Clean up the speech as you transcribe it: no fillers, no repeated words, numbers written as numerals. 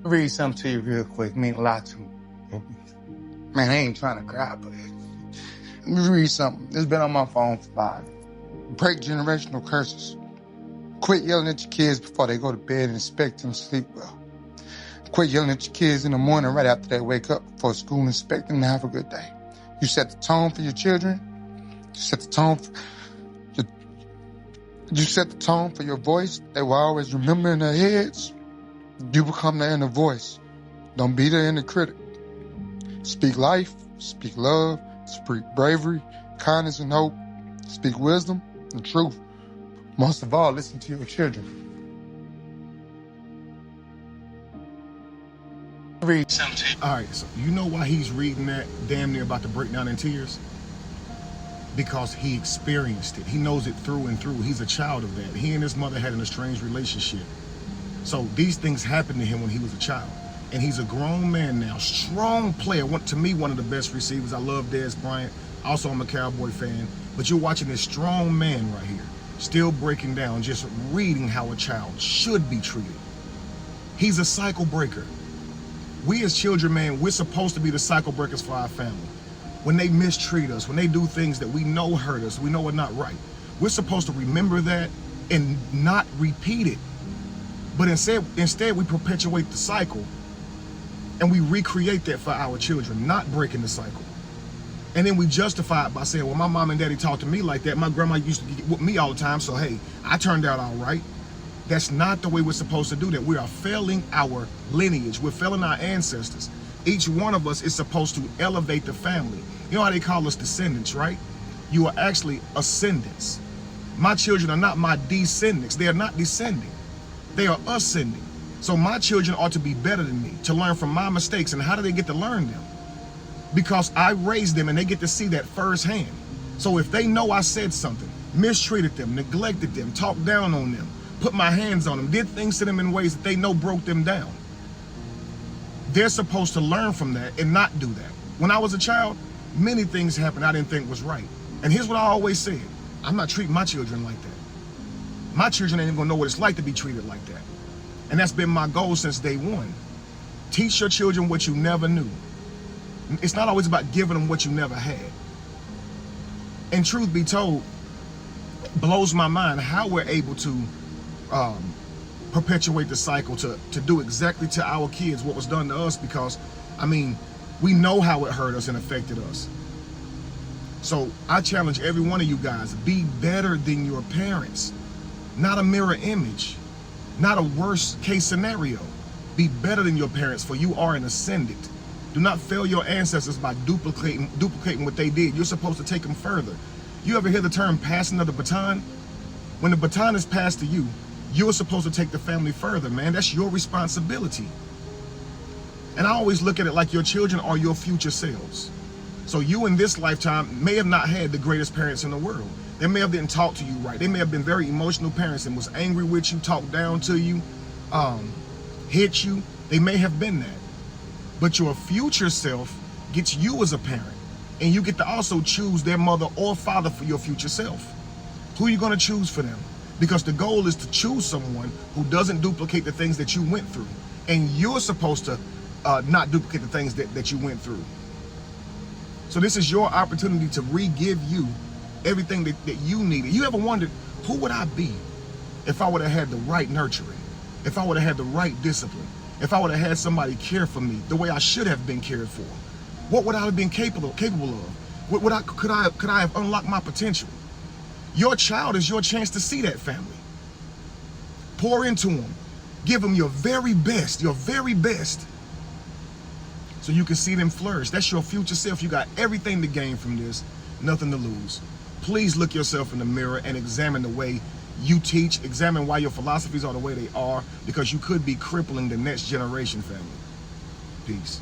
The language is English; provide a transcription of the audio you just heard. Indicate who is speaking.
Speaker 1: Read something to you real quick. Mean a lot to me. Man, I ain't trying to cry, but let me read something. It's been on my phone for 5. Break generational curses. Quit yelling at your kids before they go to bed and expect them to sleep well. Quit yelling at your kids in the morning right after they wake up before school and expect them to have a good day. You set the tone for your children. You set the tone for your voice. They will always remember in their heads. You become the inner voice. Don't be the inner critic. Speak life, speak love, speak bravery, kindness and hope. Speak wisdom and truth. Most of all, listen to your children. Read something.
Speaker 2: All right, so you know why he's reading that damn near about to break down in tears? Because he experienced it. He knows it through and through. He's a child of that. He and his mother had an estranged relationship. So these things happened to him when he was a child. And he's a grown man now, strong player. To me, one of the best receivers. I love Dez Bryant. Also, I'm a Cowboy fan. But you're watching this strong man right here, still breaking down, just reading how a child should be treated. He's a cycle breaker. We as children, man, we're supposed to be the cycle breakers for our family. When they mistreat us, when they do things that we know hurt us, we know are not right, we're supposed to remember that and not repeat it. But instead we perpetuate the cycle and we recreate that for our children, not breaking the cycle. And then we justify it by saying, well, my mom and daddy talked to me like that. My grandma used to get with me all the time, so hey, I turned out all right. That's not the way we're supposed to do that. We are failing our lineage. We're failing our ancestors. Each one of us is supposed to elevate the family. You know how they call us descendants, right? You are actually ascendants. My children are not my descendants. They are not descending. They are ascending. So my children ought to be better than me, to learn from my mistakes. And how do they get to learn them? Because I raised them and they get to see that firsthand. So if they know I said something, mistreated them, neglected them, talked down on them, put my hands on them, did things to them in ways that they know broke them down, they're supposed to learn from that and not do that. When I was a child, many things happened I didn't think was right. And here's what I always said: I'm not treating my children like that. My children ain't even gonna know what it's like to be treated like that. And that's been my goal since day one. Teach your children what you never knew. It's not always about giving them what you never had. And truth be told, blows my mind how we're able to perpetuate the cycle, to do exactly to our kids what was done to us, because, I mean, we know how it hurt us and affected us. So I challenge every one of you guys, be better than your parents. Not a mirror image, not a worst case scenario. Be better than your parents, for you are an ascendant. Do not fail your ancestors by duplicating what they did. You're supposed to take them further. You ever hear the term passing of the baton? When the baton is passed to you, you're supposed to take the family further, man. That's your responsibility. And I always look at it like your children are your future selves. So you in this lifetime may have not had the greatest parents in the world. They may have didn't talk to you right. They may have been very emotional parents and was angry with you, talked down to you, hit you. They may have been that. But your future self gets you as a parent. And you get to also choose their mother or father for your future self. Who are you going to choose for them? Because the goal is to choose someone who doesn't duplicate the things that you went through. And you're supposed to not duplicate the things that you went through. So this is your opportunity to re-give you everything that you needed. You ever wondered, who would I be if I would have had the right nurturing? If I would have had the right discipline? If I would have had somebody care for me the way I should have been cared for? What would I have been capable of? Could I have unlocked my potential? Your child is your chance to see that family. Pour into them. Give them your very best, so you can see them flourish. That's your future self. You got everything to gain from this, nothing to lose. Please look yourself in the mirror and examine the way you teach. Examine why your philosophies are the way they are, because you could be crippling the next generation, family. Peace.